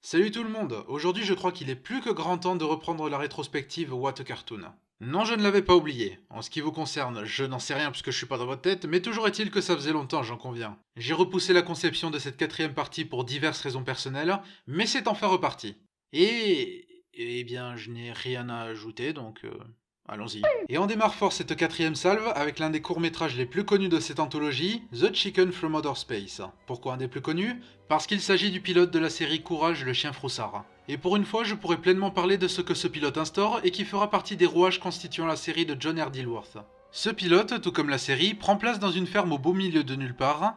Salut tout le monde, aujourd'hui je crois qu'il est plus que grand temps de reprendre la rétrospective What a Cartoon. Non, je ne l'avais pas oublié. En ce qui vous concerne, je n'en sais rien puisque je suis pas dans votre tête, mais toujours est-il que ça faisait longtemps, j'en conviens. J'ai repoussé la conception de cette quatrième partie pour diverses raisons personnelles, mais c'est enfin reparti. Eh bien, je n'ai rien à ajouter, allons-y. Et on démarre fort cette quatrième salve avec l'un des courts-métrages les plus connus de cette anthologie, The Chicken from Outer Space. Pourquoi un des plus connus? Parce qu'il s'agit du pilote de la série Courage le chien froussard. Et pour une fois, je pourrais pleinement parler de ce que ce pilote instaure et qui fera partie des rouages constituant la série de John R. Dilworth. Ce pilote, tout comme la série, prend place dans une ferme au beau milieu de nulle part.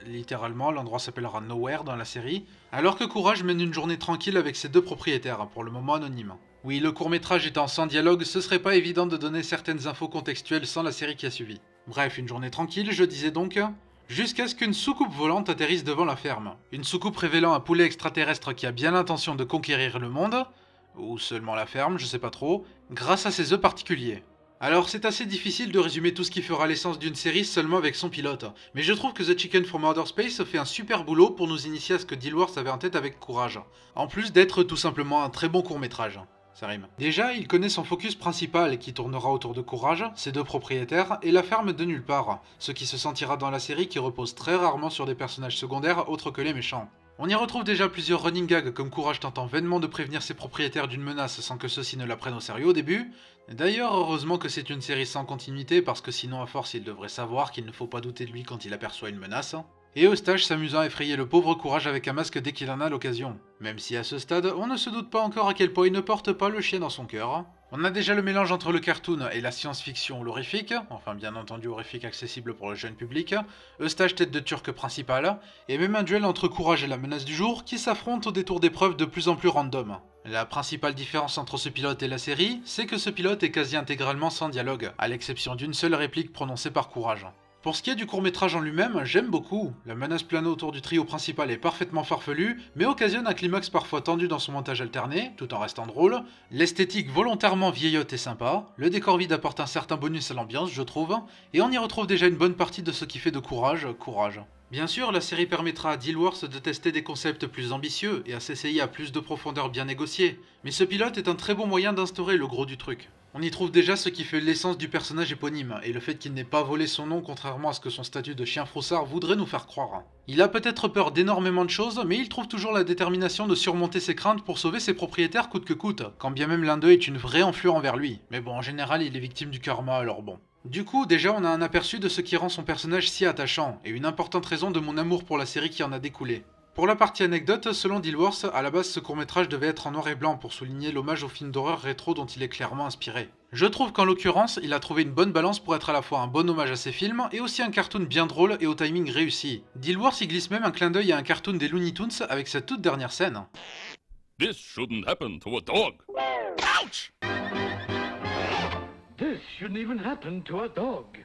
Littéralement, l'endroit s'appellera Nowhere dans la série, alors que Courage mène une journée tranquille avec ses deux propriétaires, pour le moment anonymes. Oui, le court-métrage étant sans dialogue, ce serait pas évident de donner certaines infos contextuelles sans la série qui a suivi. Bref, une journée tranquille, je disais donc, jusqu'à ce qu'une soucoupe volante atterrisse devant la ferme. Une soucoupe révélant un poulet extraterrestre qui a bien l'intention de conquérir le monde, ou seulement la ferme, je sais pas trop, grâce à ses œufs particuliers. Alors c'est assez difficile de résumer tout ce qui fera l'essence d'une série seulement avec son pilote, mais je trouve que The Chicken from Outer Space fait un super boulot pour nous initier à ce que Dilworth avait en tête avec Courage, en plus d'être tout simplement un très bon court-métrage. Ça rime. Déjà, il connaît son focus principal qui tournera autour de Courage, ses deux propriétaires et la ferme de nulle part, ce qui se sentira dans la série qui repose très rarement sur des personnages secondaires autres que les méchants. On y retrouve déjà plusieurs running gags comme Courage tentant vainement de prévenir ses propriétaires d'une menace sans que ceux-ci ne la prennent au sérieux au début. D'ailleurs, heureusement que c'est une série sans continuité parce que sinon à force il devrait savoir qu'il ne faut pas douter de lui quand il aperçoit une menace. Et Eustache s'amusant à effrayer le pauvre Courage avec un masque dès qu'il en a l'occasion. Même si à ce stade, on ne se doute pas encore à quel point il ne porte pas le chien dans son cœur. On a déjà le mélange entre le cartoon et la science-fiction horrifique, enfin bien entendu horrifique accessible pour le jeune public, Eustache tête de turc principale, et même un duel entre Courage et la menace du jour qui s'affrontent au détour d'épreuves de plus en plus random. La principale différence entre ce pilote et la série, c'est que ce pilote est quasi intégralement sans dialogue, à l'exception d'une seule réplique prononcée par Courage. Pour ce qui est du court-métrage en lui-même, j'aime beaucoup. La menace planée autour du trio principal est parfaitement farfelue, mais occasionne un climax parfois tendu dans son montage alterné, tout en restant drôle. L'esthétique volontairement vieillotte est sympa, le décor vide apporte un certain bonus à l'ambiance, je trouve, et on y retrouve déjà une bonne partie de ce qui fait de Courage, Courage. Bien sûr, la série permettra à Dilworth de tester des concepts plus ambitieux et à s'essayer à plus de profondeur bien négociée, mais ce pilote est un très bon moyen d'instaurer le gros du truc. On y trouve déjà ce qui fait l'essence du personnage éponyme, et le fait qu'il n'ait pas volé son nom contrairement à ce que son statut de chien froussard voudrait nous faire croire. Il a peut-être peur d'énormément de choses, mais il trouve toujours la détermination de surmonter ses craintes pour sauver ses propriétaires coûte que coûte, quand bien même l'un d'eux est une vraie enflure envers lui. Mais bon, en général, il est victime du karma, alors bon. Du coup, déjà on a un aperçu de ce qui rend son personnage si attachant, et une importante raison de mon amour pour la série qui en a découlé. Pour la partie anecdote, selon Dilworth, à la base ce court-métrage devait être en noir et blanc pour souligner l'hommage au film d'horreur rétro dont il est clairement inspiré. Je trouve qu'en l'occurrence, il a trouvé une bonne balance pour être à la fois un bon hommage à ses films et aussi un cartoon bien drôle et au timing réussi. Dilworth y glisse même un clin d'œil à un cartoon des Looney Tunes avec sa toute dernière scène. This shouldn't happen to a dog. Ouch! This shouldn't even happen to a dog.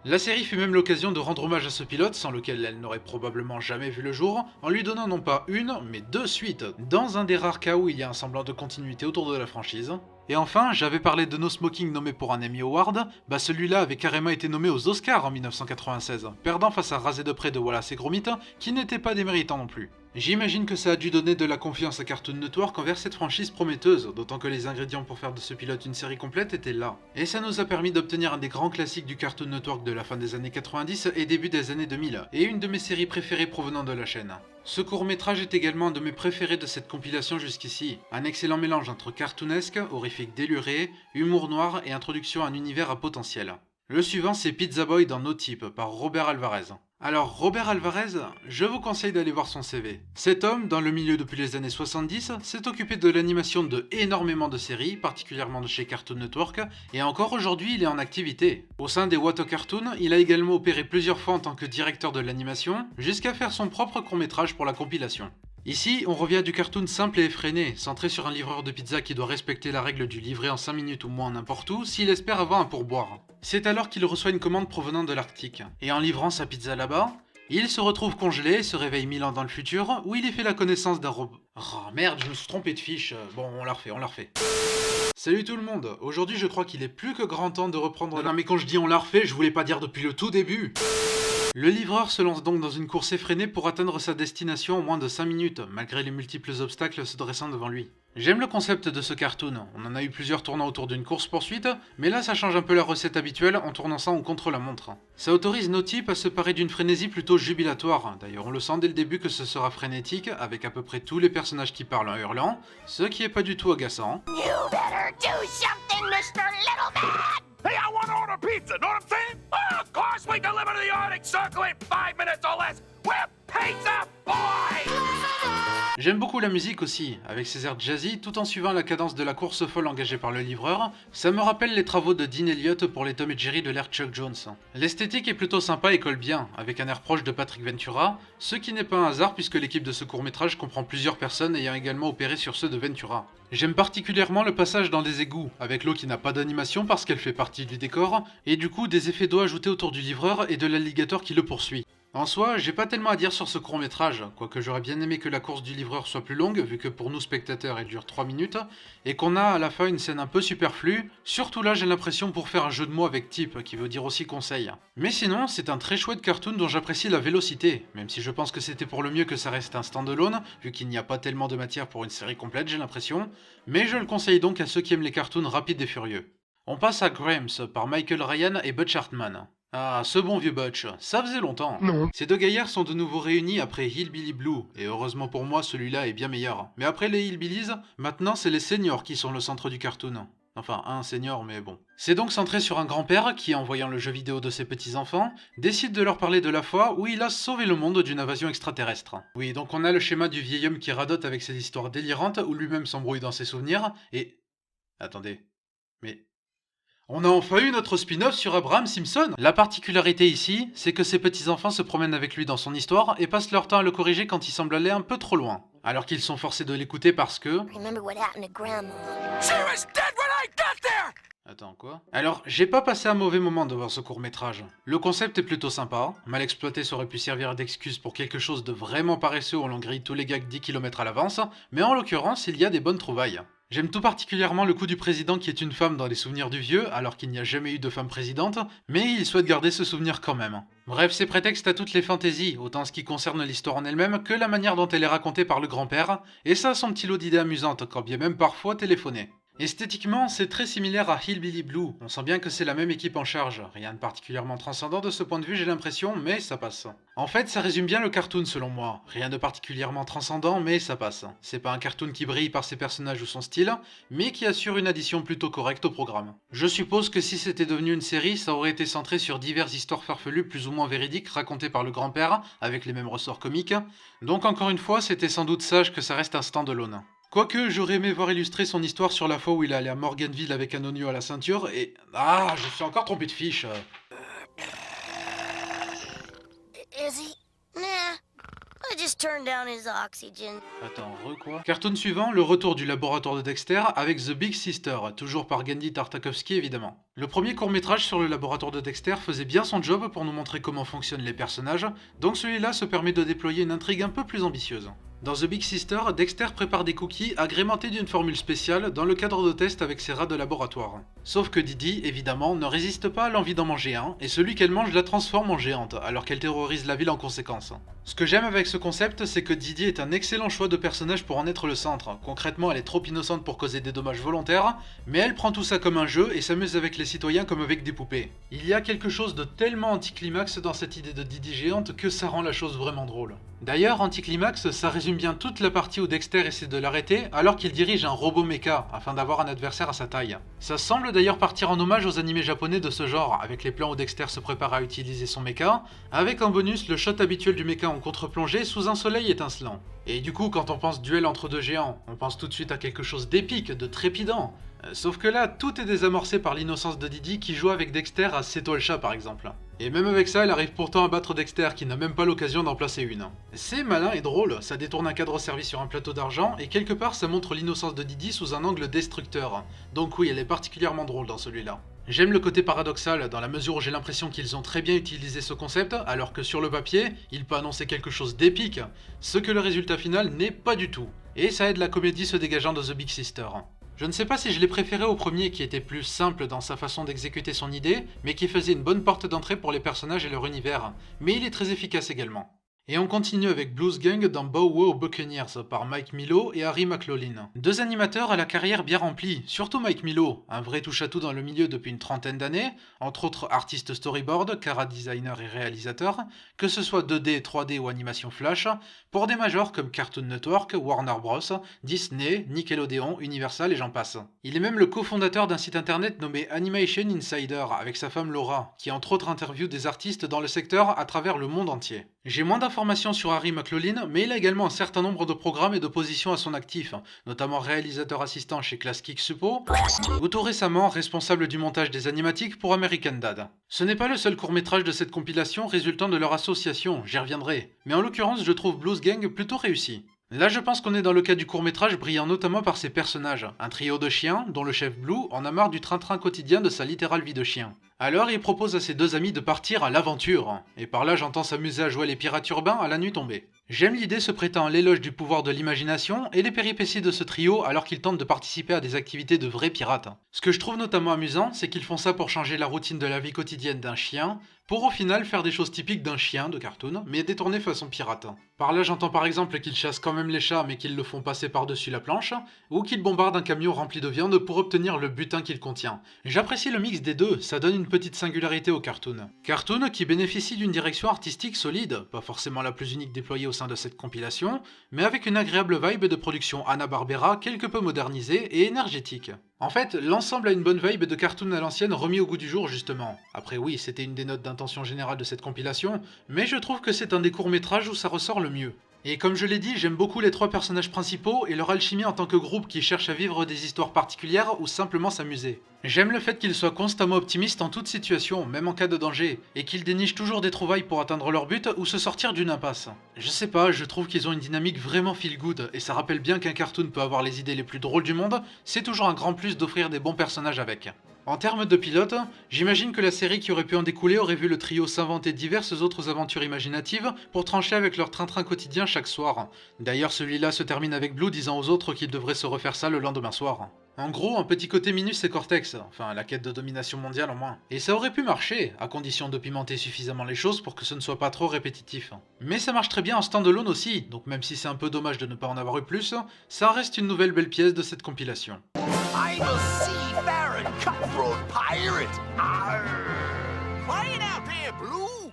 La série fut même l'occasion de rendre hommage à ce pilote, sans lequel elle n'aurait probablement jamais vu le jour, en lui donnant non pas une, mais deux suites, dans un des rares cas où il y a un semblant de continuité autour de la franchise. Et enfin, j'avais parlé de No Smoking nommé pour un Emmy Award, bah celui-là avait carrément été nommé aux Oscars en 1996, perdant face à Rasé de près de Wallace et Gromit, qui n'était pas déméritant non plus. J'imagine que ça a dû donner de la confiance à Cartoon Network envers cette franchise prometteuse, d'autant que les ingrédients pour faire de ce pilote une série complète étaient là. Et ça nous a permis d'obtenir un des grands classiques du Cartoon Network de la fin des années 90 et début des années 2000, et une de mes séries préférées provenant de la chaîne. Ce court-métrage est également un de mes préférés de cette compilation jusqu'ici. Un excellent mélange entre cartoonesque, horrifique déluré, humour noir et introduction à un univers à potentiel. Le suivant c'est Pizza Boy dans No Type par Robert Alvarez. Alors Robert Alvarez, je vous conseille d'aller voir son CV. Cet homme, dans le milieu depuis les années 70, s'est occupé de l'animation de énormément de séries, particulièrement de chez Cartoon Network, et encore aujourd'hui il est en activité. Au sein des What a Cartoon, il a également opéré plusieurs fois en tant que directeur de l'animation, jusqu'à faire son propre court-métrage pour la compilation. Ici, on revient à du cartoon simple et effréné, centré sur un livreur de pizza qui doit respecter la règle du livrer en 5 minutes ou moins n'importe où s'il espère avoir un pourboire. C'est alors qu'il reçoit une commande provenant de l'Arctique, et en livrant sa pizza là-bas, il se retrouve congelé et se réveille 1000 ans dans le futur, où il y fait la connaissance d'un robot. Oh merde, je me suis trompé de fiche. Bon, on la refait. Salut tout le monde, aujourd'hui je crois qu'il est plus que grand temps de reprendre... Non mais quand je dis on la refait, je voulais pas dire depuis le tout début. Le livreur se lance donc dans une course effrénée pour atteindre sa destination en moins de 5 minutes, malgré les multiples obstacles se dressant devant lui. J'aime le concept de ce cartoon, on en a eu plusieurs tournants autour d'une course-poursuite, mais là ça change un peu la recette habituelle en tournant ça en contre-la-montre. Ça autorise nos types à se parer d'une frénésie plutôt jubilatoire, d'ailleurs on le sent dès le début que ce sera frénétique, avec à peu près tous les personnages qui parlent en hurlant, ce qui est pas du tout agaçant. You better do something, Mr. Little Man! Hey, I want to order pizza, know what I'm saying? Well, of course we deliver to the Arctic Circle in 5 minutes or less. We're Pizza Boys! J'aime beaucoup la musique aussi, avec ses airs jazzy tout en suivant la cadence de la course folle engagée par le livreur, ça me rappelle les travaux de Dean Elliott pour les Tom et Jerry de l'ère Chuck Jones. L'esthétique est plutôt sympa et colle bien, avec un air proche de Patrick Ventura, ce qui n'est pas un hasard puisque l'équipe de ce court-métrage comprend plusieurs personnes ayant également opéré sur ceux de Ventura. J'aime particulièrement le passage dans les égouts, avec l'eau qui n'a pas d'animation parce qu'elle fait partie du décor, et du coup des effets d'eau ajoutés autour du livreur et de l'alligator qui le poursuit. En soi, j'ai pas tellement à dire sur ce court-métrage, quoique j'aurais bien aimé que la course du livreur soit plus longue, vu que pour nous spectateurs elle dure 3 minutes, et qu'on a à la fin une scène un peu superflue, surtout là j'ai l'impression pour faire un jeu de mots avec type, qui veut dire aussi conseil. Mais sinon, c'est un très chouette cartoon dont j'apprécie la vélocité, même si je pense que c'était pour le mieux que ça reste un stand-alone, vu qu'il n'y a pas tellement de matière pour une série complète j'ai l'impression, mais je le conseille donc à ceux qui aiment les cartoons rapides et furieux. On passe à Grams par Michael Ryan et Butch Hartman. Ah, ce bon vieux Butch, ça faisait longtemps. Non. Ces deux gaillards sont de nouveau réunis après Hillbilly Blue, et heureusement pour moi celui-là est bien meilleur. Mais après les Hillbillies, maintenant c'est les seniors qui sont le centre du cartoon. Enfin, un senior, mais bon. C'est donc centré sur un grand-père qui, en voyant le jeu vidéo de ses petits-enfants, décide de leur parler de la fois où il a sauvé le monde d'une invasion extraterrestre. Oui, donc on a le schéma du vieil homme qui radote avec ses histoires délirantes, où lui-même s'embrouille dans ses souvenirs, et... Attendez, mais... On a enfin eu notre spin-off sur Abraham Simpson. La particularité ici, c'est que ses petits-enfants se promènent avec lui dans son histoire et passent leur temps à le corriger quand il semble aller un peu trop loin. Alors qu'ils sont forcés de l'écouter parce que... Remember what happened to Grandma? She was dead when I got there! Attends, quoi? Alors, j'ai pas passé un mauvais moment devant ce court-métrage. Le concept est plutôt sympa, mal exploité ça aurait pu servir d'excuse pour quelque chose de vraiment paresseux où l'on grille tous les gags 10 km à l'avance, mais en l'occurrence, il y a des bonnes trouvailles. J'aime tout particulièrement le coup du président qui est une femme dans les souvenirs du vieux, alors qu'il n'y a jamais eu de femme présidente, mais il souhaite garder ce souvenir quand même. Bref, c'est prétexte à toutes les fantaisies, autant en ce qui concerne l'histoire en elle-même que la manière dont elle est racontée par le grand-père, et ça a son petit lot d'idées amusantes, quand bien même parfois téléphonées. Esthétiquement, c'est très similaire à Hillbilly Blue, on sent bien que c'est la même équipe en charge, rien de particulièrement transcendant de ce point de vue j'ai l'impression, mais ça passe. En fait, ça résume bien le cartoon selon moi, rien de particulièrement transcendant, mais ça passe. C'est pas un cartoon qui brille par ses personnages ou son style, mais qui assure une addition plutôt correcte au programme. Je suppose que si c'était devenu une série, ça aurait été centré sur diverses histoires farfelues plus ou moins véridiques racontées par le grand-père, avec les mêmes ressorts comiques, donc encore une fois, c'était sans doute sage que ça reste un stand-alone. Quoique, j'aurais aimé voir illustrer son histoire sur la fois où il est allé à Morganville avec un oignon à la ceinture et... Ah, je suis encore trompé de fiche. Is he? Nah. I just turned down his oxygen. Attends, quoi? Cartoon suivant, le retour du laboratoire de Dexter avec The Big Sister, toujours par Gandhi Tartakovsky évidemment. Le premier court-métrage sur le laboratoire de Dexter faisait bien son job pour nous montrer comment fonctionnent les personnages, donc celui-là se permet de déployer une intrigue un peu plus ambitieuse. Dans The Big Sister, Dexter prépare des cookies agrémentés d'une formule spéciale dans le cadre de tests avec ses rats de laboratoire. Sauf que Didi, évidemment, ne résiste pas à l'envie d'en manger un, et celui qu'elle mange la transforme en géante, alors qu'elle terrorise la ville en conséquence. Ce que j'aime avec ce concept, c'est que Didi est un excellent choix de personnage pour en être le centre. Concrètement, elle est trop innocente pour causer des dommages volontaires, mais elle prend tout ça comme un jeu et s'amuse avec les citoyens comme avec des poupées. Il y a quelque chose de tellement anticlimax dans cette idée de Didi géante que ça rend la chose vraiment drôle. D'ailleurs, anticlimax, ça résume bien toute la partie où Dexter essaie de l'arrêter alors qu'il dirige un robot mecha afin d'avoir un adversaire à sa taille. Ça semble d'ailleurs partir en hommage aux animés japonais de ce genre, avec les plans où Dexter se prépare à utiliser son mecha, avec en bonus le shot habituel du mecha en contre-plongée sous un soleil étincelant. Et du coup, quand on pense duel entre deux géants, on pense tout de suite à quelque chose d'épique, de trépidant. Sauf que là, tout est désamorcé par l'innocence de Didi qui joue avec Dexter à C'est toi le chat par exemple. Et même avec ça, elle arrive pourtant à battre Dexter qui n'a même pas l'occasion d'en placer une. C'est malin et drôle, ça détourne un cadre servi sur un plateau d'argent et quelque part ça montre l'innocence de Didi sous un angle destructeur. Donc oui, elle est particulièrement drôle dans celui-là. J'aime le côté paradoxal dans la mesure où j'ai l'impression qu'ils ont très bien utilisé ce concept alors que sur le papier, il peut annoncer quelque chose d'épique, ce que le résultat final n'est pas du tout. Et ça aide la comédie se dégageant de The Big Sister. Je ne sais pas si je l'ai préféré au premier qui était plus simple dans sa façon d'exécuter son idée, mais qui faisait une bonne porte d'entrée pour les personnages et leur univers, mais il est très efficace également. Et on continue avec Blues Gang dans Bow Wow Buccaneers par Mike Milo et Harry McLaughlin. Deux animateurs à la carrière bien remplie, surtout Mike Milo, un vrai touche-à-tout dans le milieu depuis une trentaine d'années, entre autres artiste storyboard, cara designer et réalisateur, que ce soit 2D, 3D ou animation flash, pour des majors comme Cartoon Network, Warner Bros, Disney, Nickelodeon, Universal et j'en passe. Il est même le cofondateur d'un site internet nommé Animation Insider avec sa femme Laura, qui entre autres interviewe des artistes dans le secteur à travers le monde entier. J'ai moins d'informations sur Harry McLaughlin, mais il a également un certain nombre de programmes et de positions à son actif, notamment réalisateur assistant chez Class Kick Suppo, ou tout récemment responsable du montage des animatiques pour American Dad. Ce n'est pas le seul court-métrage de cette compilation résultant de leur association, j'y reviendrai, mais en l'occurrence je trouve Blues Gang plutôt réussi. Là je pense qu'on est dans le cas du court-métrage brillant notamment par ses personnages, un trio de chiens dont le chef Blue en a marre du train-train quotidien de sa littérale vie de chien. Alors il propose à ses deux amis de partir à l'aventure, et par là j'entends s'amuser à jouer les pirates urbains à la nuit tombée. J'aime l'idée se prêtant à l'éloge du pouvoir de l'imagination et les péripéties de ce trio alors qu'ils tentent de participer à des activités de vrais pirates. Ce que je trouve notamment amusant, c'est qu'ils font ça pour changer la routine de la vie quotidienne d'un chien, pour au final faire des choses typiques d'un chien de cartoon, mais détournées façon pirate. Par là j'entends par exemple qu'ils chassent quand même les chats mais qu'ils le font passer par-dessus la planche, ou qu'ils bombardent un camion rempli de viande pour obtenir le butin qu'il contient. J'apprécie le mix des deux, ça donne une petite singularité au cartoon. Cartoon qui bénéficie d'une direction artistique solide, pas forcément la plus unique déployée au sein de cette compilation, mais avec une agréable vibe de production Hanna-Barbera quelque peu modernisée et énergétique. En fait, l'ensemble a une bonne vibe de cartoon à l'ancienne remis au goût du jour justement. Après oui, c'était une des notes d'intention générale de cette compilation, mais je trouve que c'est un des courts-métrages où ça ressort le mieux. Et comme je l'ai dit, j'aime beaucoup les trois personnages principaux et leur alchimie en tant que groupe qui cherche à vivre des histoires particulières ou simplement s'amuser. J'aime le fait qu'ils soient constamment optimistes en toute situation, même en cas de danger, et qu'ils dénichent toujours des trouvailles pour atteindre leur but ou se sortir d'une impasse. Je sais pas, je trouve qu'ils ont une dynamique vraiment feel good, et ça rappelle bien qu'un cartoon peut avoir les idées les plus drôles du monde, c'est toujours un grand plus d'offrir des bons personnages avec. En termes de pilote, j'imagine que la série qui aurait pu en découler aurait vu le trio s'inventer diverses autres aventures imaginatives pour trancher avec leur train-train quotidien chaque soir. D'ailleurs celui-là se termine avec Blue disant aux autres qu'ils devraient se refaire ça le lendemain soir. En gros, un petit côté Minus et Cortex, enfin la quête de domination mondiale en moins. Et ça aurait pu marcher, à condition de pimenter suffisamment les choses pour que ce ne soit pas trop répétitif. Mais ça marche très bien en standalone aussi, donc même si c'est un peu dommage de ne pas en avoir eu plus, ça reste une nouvelle belle pièce de cette compilation. I'm a seafaring cutthroat pirate. Arr! Quiet out there, Blue.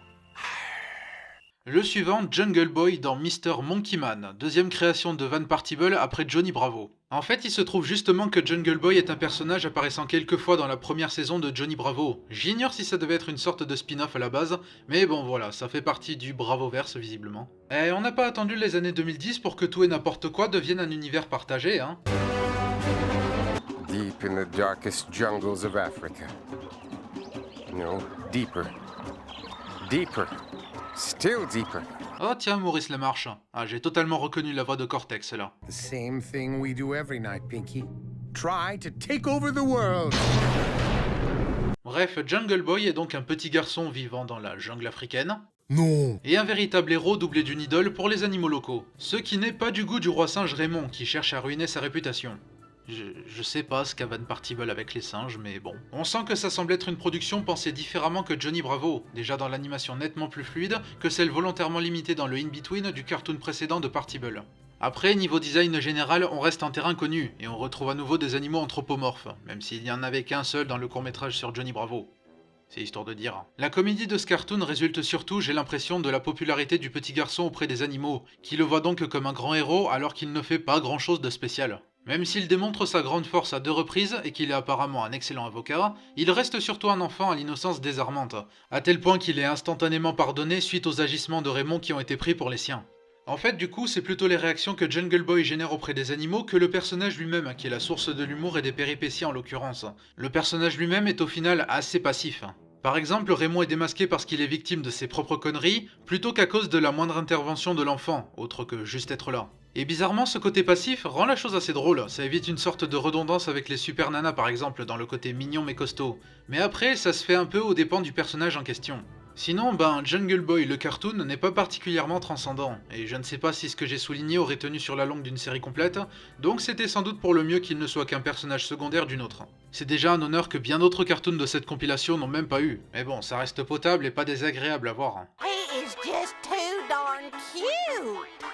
Le suivant, Jungle Boy dans Mr. Monkeyman, deuxième création de Van Partible après Johnny Bravo. En fait, il se trouve justement que Jungle Boy est un personnage apparaissant quelques fois dans la première saison de Johnny Bravo. J'ignore si ça devait être une sorte de spin-off à la base, mais bon voilà, ça fait partie du Bravoverse visiblement. Et on n'a pas attendu les années 2010 pour que tout et n'importe quoi devienne un univers partagé, hein. Deep in the darkest jungles of Africa. No, deeper. Deeper. Still deeper. Oh tiens, Maurice Lamarche. Ah, j'ai totalement reconnu la voix de Cortex là. The same thing we do every night, Pinky. Try to take over the world. Bref, Jungle Boy est donc un petit garçon vivant dans la jungle africaine. Non. Et un véritable héros doublé d'une idole pour les animaux locaux. Ce qui n'est pas du goût du roi singe Raymond qui cherche à ruiner sa réputation. Je sais pas ce qu'a Van Partible avec les singes, mais bon. On sent que ça semble être une production pensée différemment que Johnny Bravo, déjà dans l'animation nettement plus fluide que celle volontairement limitée dans le in-between du cartoon précédent de Partible. Après, niveau design général, on reste en terrain connu, et on retrouve à nouveau des animaux anthropomorphes, même s'il n'y en avait qu'un seul dans le court-métrage sur Johnny Bravo. C'est histoire de dire. La comédie de ce cartoon résulte surtout, j'ai l'impression, de la popularité du petit garçon auprès des animaux, qui le voit donc comme un grand héros alors qu'il ne fait pas grand chose de spécial. Même s'il démontre sa grande force à 2 reprises et qu'il est apparemment un excellent avocat, il reste surtout un enfant à l'innocence désarmante, à tel point qu'il est instantanément pardonné suite aux agissements de Raymond qui ont été pris pour les siens. En fait, du coup, c'est plutôt les réactions que Jungle Boy génère auprès des animaux que le personnage lui-même, qui est la source de l'humour et des péripéties en l'occurrence. Le personnage lui-même est au final assez passif. Par exemple, Raymond est démasqué parce qu'il est victime de ses propres conneries, plutôt qu'à cause de la moindre intervention de l'enfant, autre que juste être là. Et bizarrement, ce côté passif rend la chose assez drôle, ça évite une sorte de redondance avec les super nanas par exemple, dans le côté mignon mais costaud. Mais après, ça se fait un peu aux dépens du personnage en question. Sinon, Jungle Boy le cartoon n'est pas particulièrement transcendant, et je ne sais pas si ce que j'ai souligné aurait tenu sur la longue d'une série complète, donc c'était sans doute pour le mieux qu'il ne soit qu'un personnage secondaire d'une autre. C'est déjà un honneur que bien d'autres cartoons de cette compilation n'ont même pas eu, mais bon, ça reste potable et pas désagréable à voir. He is just too darn cute.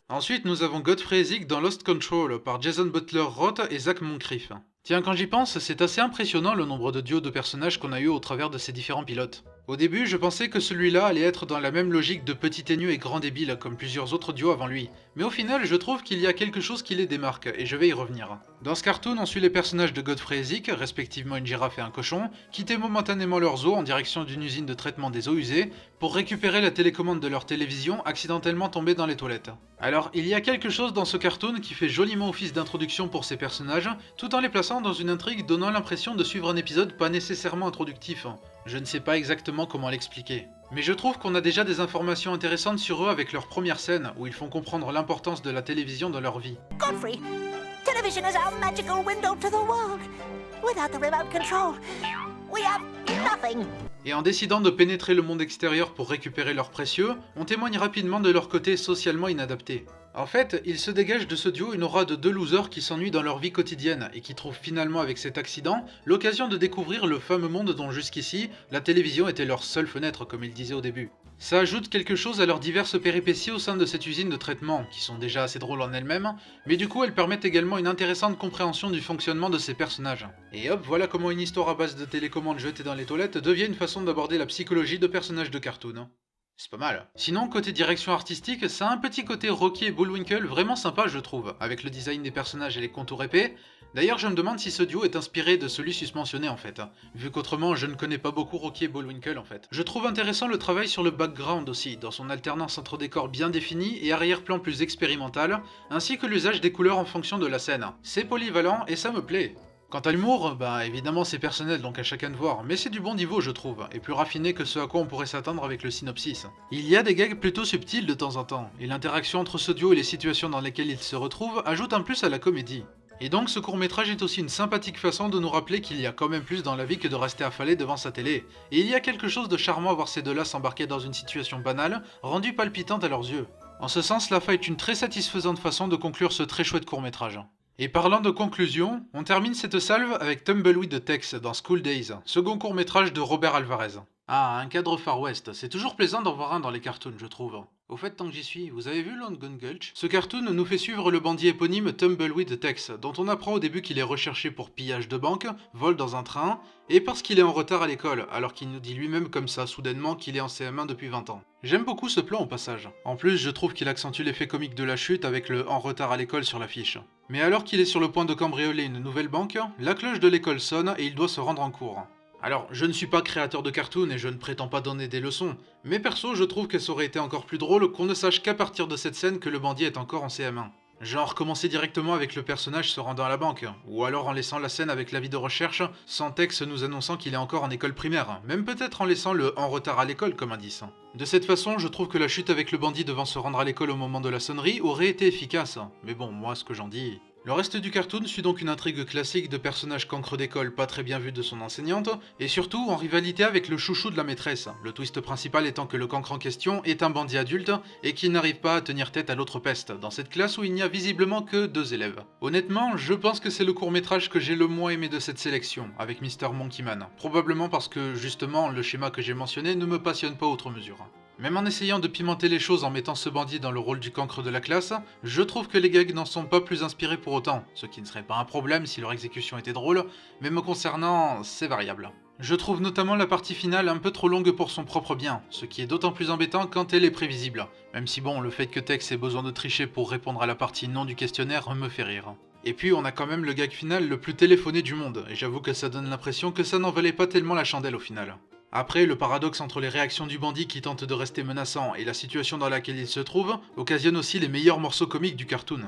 Ensuite, nous avons Godfrey Ezek dans Lost Control par Jason Butler Roth et Zach Moncrief. Tiens, quand j'y pense, c'est assez impressionnant le nombre de duos de personnages qu'on a eu au travers de ces différents pilotes. Au début, je pensais que celui-là allait être dans la même logique de petit ténu et grand débile comme plusieurs autres duos avant lui, mais au final, je trouve qu'il y a quelque chose qui les démarque, et je vais y revenir. Dans ce cartoon, on suit les personnages de Godfrey Ezek, respectivement une girafe et un cochon, quitter momentanément leurs eaux en direction d'une usine de traitement des eaux usées, pour récupérer la télécommande de leur télévision accidentellement tombée dans les toilettes. Alors, il y a quelque chose dans ce cartoon qui fait joliment office d'introduction pour ces personnages, tout en les plaçant dans une intrigue donnant l'impression de suivre un épisode pas nécessairement introductif. Je ne sais pas exactement comment l'expliquer. Mais je trouve qu'on a déjà des informations intéressantes sur eux avec leur première scène, où ils font comprendre l'importance de la télévision dans leur vie. Godfrey, television is our magical window to the world. Without the remote control, we have nothing. Et en décidant de pénétrer le monde extérieur pour récupérer leurs précieux, on témoigne rapidement de leur côté socialement inadapté. En fait, il se dégage de ce duo une aura de deux losers qui s'ennuient dans leur vie quotidienne et qui trouvent finalement avec cet accident l'occasion de découvrir le fameux monde dont jusqu'ici, la télévision était leur seule fenêtre comme ils disaient au début. Ça ajoute quelque chose à leurs diverses péripéties au sein de cette usine de traitement, qui sont déjà assez drôles en elles-mêmes, mais du coup elles permettent également une intéressante compréhension du fonctionnement de ces personnages. Et hop, voilà comment une histoire à base de télécommande jetée dans les toilettes devient une façon d'aborder la psychologie de personnages de cartoon. C'est pas mal. Sinon, côté direction artistique, ça a un petit côté Rocky et Bullwinkle vraiment sympa je trouve, avec le design des personnages et les contours épais. D'ailleurs, je me demande si ce duo est inspiré de celui susmentionné en fait, vu qu'autrement je ne connais pas beaucoup Rocky et Bullwinkle en fait. Je trouve intéressant le travail sur le background aussi, dans son alternance entre décors bien définis et arrière-plan plus expérimental, ainsi que l'usage des couleurs en fonction de la scène. C'est polyvalent et ça me plaît. Quant à l'humour, évidemment c'est personnel donc à chacun de voir, mais c'est du bon niveau je trouve, et plus raffiné que ce à quoi on pourrait s'attendre avec le synopsis. Il y a des gags plutôt subtils de temps en temps, et l'interaction entre ce duo et les situations dans lesquelles ils se retrouvent ajoute un plus à la comédie. Et donc ce court-métrage est aussi une sympathique façon de nous rappeler qu'il y a quand même plus dans la vie que de rester affalé devant sa télé, et il y a quelque chose de charmant à voir ces deux-là s'embarquer dans une situation banale, rendue palpitante à leurs yeux. En ce sens, la fin est une très satisfaisante façon de conclure ce très chouette court-métrage. Et parlant de conclusion, on termine cette salve avec Tumbleweed de Tex dans School Days, second court-métrage de Robert Alvarez. Ah, un cadre Far West, c'est toujours plaisant d'en voir un dans les cartoons, je trouve. Au fait, tant que j'y suis, vous avez vu Lone Gun Gulch? Ce cartoon nous fait suivre le bandit éponyme Tumbleweed Tex, dont on apprend au début qu'il est recherché pour pillage de banque, vol dans un train, et parce qu'il est en retard à l'école, alors qu'il nous dit lui-même comme ça, soudainement, qu'il est en CM1 depuis 20 ans. J'aime beaucoup ce plan au passage. En plus, je trouve qu'il accentue l'effet comique de la chute avec le « en retard à l'école » sur l'affiche. Mais alors qu'il est sur le point de cambrioler une nouvelle banque, la cloche de l'école sonne et il doit se rendre en cours. Alors, je ne suis pas créateur de cartoon et je ne prétends pas donner des leçons, mais perso, je trouve que ça aurait été encore plus drôle qu'on ne sache qu'à partir de cette scène que le bandit est encore en CM1. Genre commencer directement avec le personnage se rendant à la banque, ou alors en laissant la scène avec l'avis de recherche, sans texte nous annonçant qu'il est encore en école primaire, même peut-être en laissant le « en retard à l'école » comme indice. De cette façon, je trouve que la chute avec le bandit devant se rendre à l'école au moment de la sonnerie aurait été efficace, mais bon, moi ce que j'en dis... Le reste du cartoon suit donc une intrigue classique de personnage cancre d'école pas très bien vu de son enseignante, et surtout en rivalité avec le chouchou de la maîtresse, le twist principal étant que le cancre en question est un bandit adulte, et qu'il n'arrive pas à tenir tête à l'autre peste, dans cette classe où il n'y a visiblement que 2 élèves. Honnêtement, je pense que c'est le court-métrage que j'ai le moins aimé de cette sélection, avec Mr. Monkeyman, probablement parce que, justement, le schéma que j'ai mentionné ne me passionne pas outre mesure. Même en essayant de pimenter les choses en mettant ce bandit dans le rôle du cancre de la classe, je trouve que les gags n'en sont pas plus inspirés pour autant, ce qui ne serait pas un problème si leur exécution était drôle, mais me concernant, c'est variable. Je trouve notamment la partie finale un peu trop longue pour son propre bien, ce qui est d'autant plus embêtant quand elle est prévisible, même si bon, le fait que Tex ait besoin de tricher pour répondre à la partie non du questionnaire me fait rire. Et puis on a quand même le gag final le plus téléphoné du monde, et j'avoue que ça donne l'impression que ça n'en valait pas tellement la chandelle au final. Après, le paradoxe entre les réactions du bandit qui tente de rester menaçant et la situation dans laquelle il se trouve occasionne aussi les meilleurs morceaux comiques du cartoon.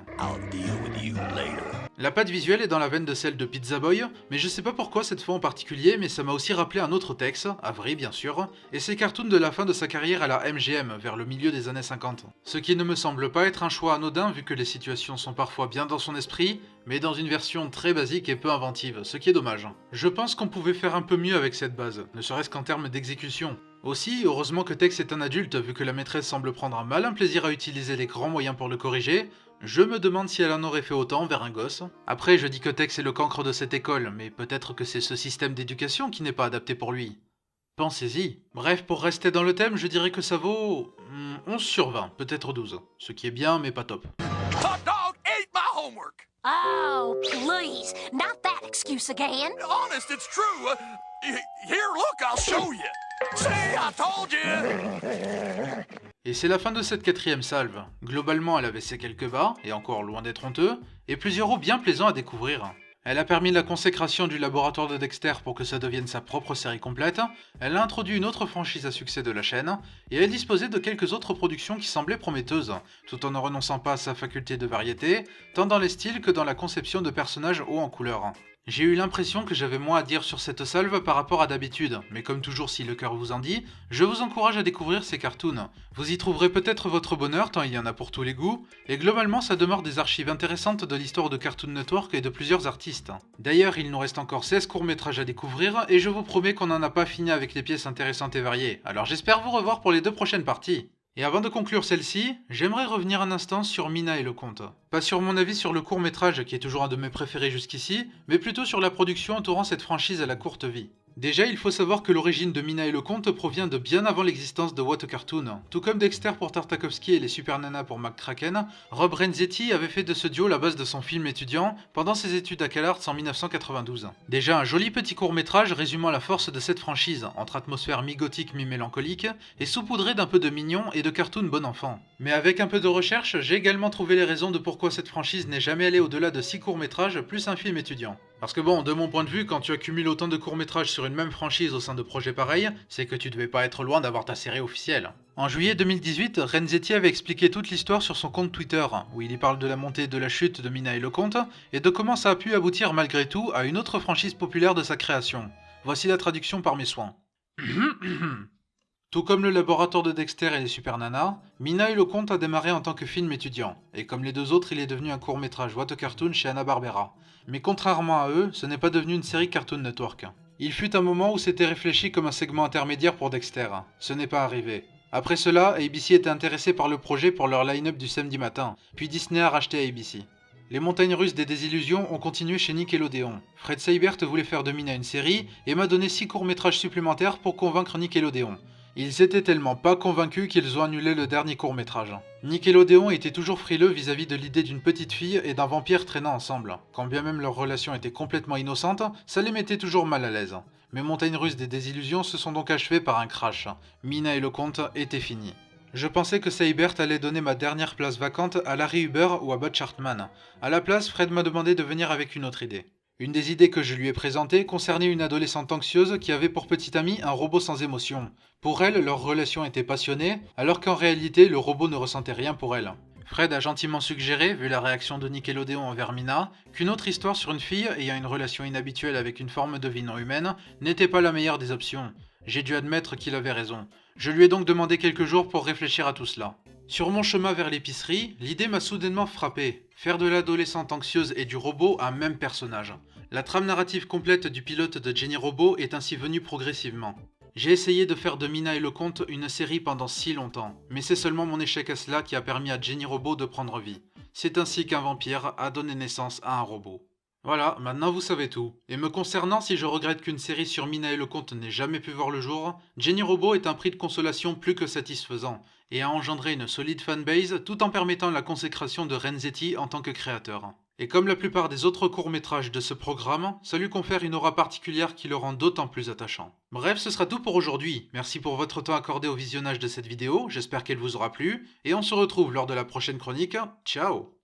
La patte visuelle est dans la veine de celle de Pizza Boy, mais je sais pas pourquoi cette fois en particulier, mais ça m'a aussi rappelé un autre Tex, Avery bien sûr, et ses cartoons de la fin de sa carrière à la MGM, vers le milieu des années 50. Ce qui ne me semble pas être un choix anodin vu que les situations sont parfois bien dans son esprit, mais dans une version très basique et peu inventive, ce qui est dommage. Je pense qu'on pouvait faire un peu mieux avec cette base, ne serait-ce qu'en termes d'exécution. Aussi, heureusement que Tex est un adulte vu que la maîtresse semble prendre un malin plaisir à utiliser les grands moyens pour le corriger. Je me demande si elle en aurait fait autant vers un gosse. Après, je dis que Tex est le cancre de cette école, mais peut-être que c'est ce système d'éducation qui n'est pas adapté pour lui. Pensez-y. Bref, pour rester dans le thème, je dirais que ça vaut 11 sur 20, peut-être 12. Ce qui est bien, mais pas top. Hot dog ate my homework. Oh, please, not that excuse again. Honest, it's true. Here, look, I'll show you. See, I told you. Et c'est la fin de cette 4ème salve. Globalement, elle avait ses quelques bas, et encore loin d'être honteux, et plusieurs hauts bien plaisants à découvrir. Elle a permis la consécration du laboratoire de Dexter pour que ça devienne sa propre série complète, elle a introduit une autre franchise à succès de la chaîne, et elle disposait de quelques autres productions qui semblaient prometteuses, tout en ne renonçant pas à sa faculté de variété, tant dans les styles que dans la conception de personnages hauts en couleur. J'ai eu l'impression que j'avais moins à dire sur cette salve par rapport à d'habitude, mais comme toujours si le cœur vous en dit, je vous encourage à découvrir ces cartoons. Vous y trouverez peut-être votre bonheur tant il y en a pour tous les goûts, et globalement ça demeure des archives intéressantes de l'histoire de Cartoon Network et de plusieurs artistes. D'ailleurs il nous reste encore 16 courts-métrages à découvrir, et je vous promets qu'on n'en a pas fini avec les pièces intéressantes et variées, alors j'espère vous revoir pour les 2 prochaines parties. Et avant de conclure celle-ci, j'aimerais revenir un instant sur Mina et le conte. Pas sur mon avis sur le court-métrage qui est toujours un de mes préférés jusqu'ici, mais plutôt sur la production entourant cette franchise à la courte vie. Déjà, il faut savoir que l'origine de Mina et le conte provient de bien avant l'existence de What a Cartoon. Tout comme Dexter pour Tartakovsky et les Super Nana pour McCracken, Rob Renzetti avait fait de ce duo la base de son film étudiant pendant ses études à CalArts en 1992. Déjà un joli petit court-métrage résumant la force de cette franchise, entre atmosphère mi-gothique mi-mélancolique, et saupoudré d'un peu de mignon et de cartoon bon enfant. Mais avec un peu de recherche, j'ai également trouvé les raisons de pourquoi cette franchise n'est jamais allée au-delà de 6 courts-métrages plus un film étudiant. Parce que bon, de mon point de vue, quand tu accumules autant de courts-métrages sur une même franchise au sein de projets pareils, c'est que tu devais pas être loin d'avoir ta série officielle. En juillet 2018, Renzetti avait expliqué toute l'histoire sur son compte Twitter, où il y parle de la montée et de la chute de Mina et le conte, et de comment ça a pu aboutir malgré tout à une autre franchise populaire de sa création. Voici la traduction par mes soins. Tout comme le laboratoire de Dexter et les Super Nana, Mina et le conte a démarré en tant que film étudiant, et comme les 2 autres, il est devenu un court-métrage What a Cartoon chez Hanna-Barbera. Mais contrairement à eux, ce n'est pas devenu une série Cartoon Network. Il fut un moment où c'était réfléchi comme un segment intermédiaire pour Dexter. Ce n'est pas arrivé. Après cela, ABC était intéressé par le projet pour leur line-up du samedi matin, puis Disney a racheté ABC. Les montagnes russes des désillusions ont continué chez Nickelodeon. Fred Seibert voulait faire de Mina une série, et m'a donné 6 courts-métrages supplémentaires pour convaincre Nickelodeon. Ils étaient tellement pas convaincus qu'ils ont annulé le dernier court-métrage. Nickelodeon était toujours frileux vis-à-vis de l'idée d'une petite fille et d'un vampire traînant ensemble. Quand bien même leur relation était complètement innocente, ça les mettait toujours mal à l'aise. Mais Montagnes Russes des Désillusions se sont donc achevées par un crash. Mina et le conte étaient finis. Je pensais que Seibert allait donner ma dernière place vacante à Larry Huber ou à Butch Hartman. À la place, Fred m'a demandé de venir avec une autre idée. Une des idées que je lui ai présentées concernait une adolescente anxieuse qui avait pour petit ami un robot sans émotion. Pour elle, leur relation était passionnée, alors qu'en réalité, le robot ne ressentait rien pour elle. Fred a gentiment suggéré, vu la réaction de Nickelodeon envers Mina, qu'une autre histoire sur une fille ayant une relation inhabituelle avec une forme de vie non humaine n'était pas la meilleure des options. J'ai dû admettre qu'il avait raison. Je lui ai donc demandé quelques jours pour réfléchir à tout cela. Sur mon chemin vers l'épicerie, l'idée m'a soudainement frappé. Faire de l'adolescente anxieuse et du robot un même personnage. La trame narrative complète du pilote de Jenny Robot est ainsi venue progressivement. J'ai essayé de faire de Mina et le conte une série pendant si longtemps, mais c'est seulement mon échec à cela qui a permis à Jenny Robot de prendre vie. C'est ainsi qu'un vampire a donné naissance à un robot. Voilà, maintenant vous savez tout. Et me concernant, si je regrette qu'une série sur Mina et le conte n'ait jamais pu voir le jour, Jenny Robot est un prix de consolation plus que satisfaisant, et a engendré une solide fanbase tout en permettant la consécration de Renzetti en tant que créateur. Et comme la plupart des autres courts-métrages de ce programme, ça lui confère une aura particulière qui le rend d'autant plus attachant. Bref, ce sera tout pour aujourd'hui. Merci pour votre temps accordé au visionnage de cette vidéo, j'espère qu'elle vous aura plu, et on se retrouve lors de la prochaine chronique. Ciao!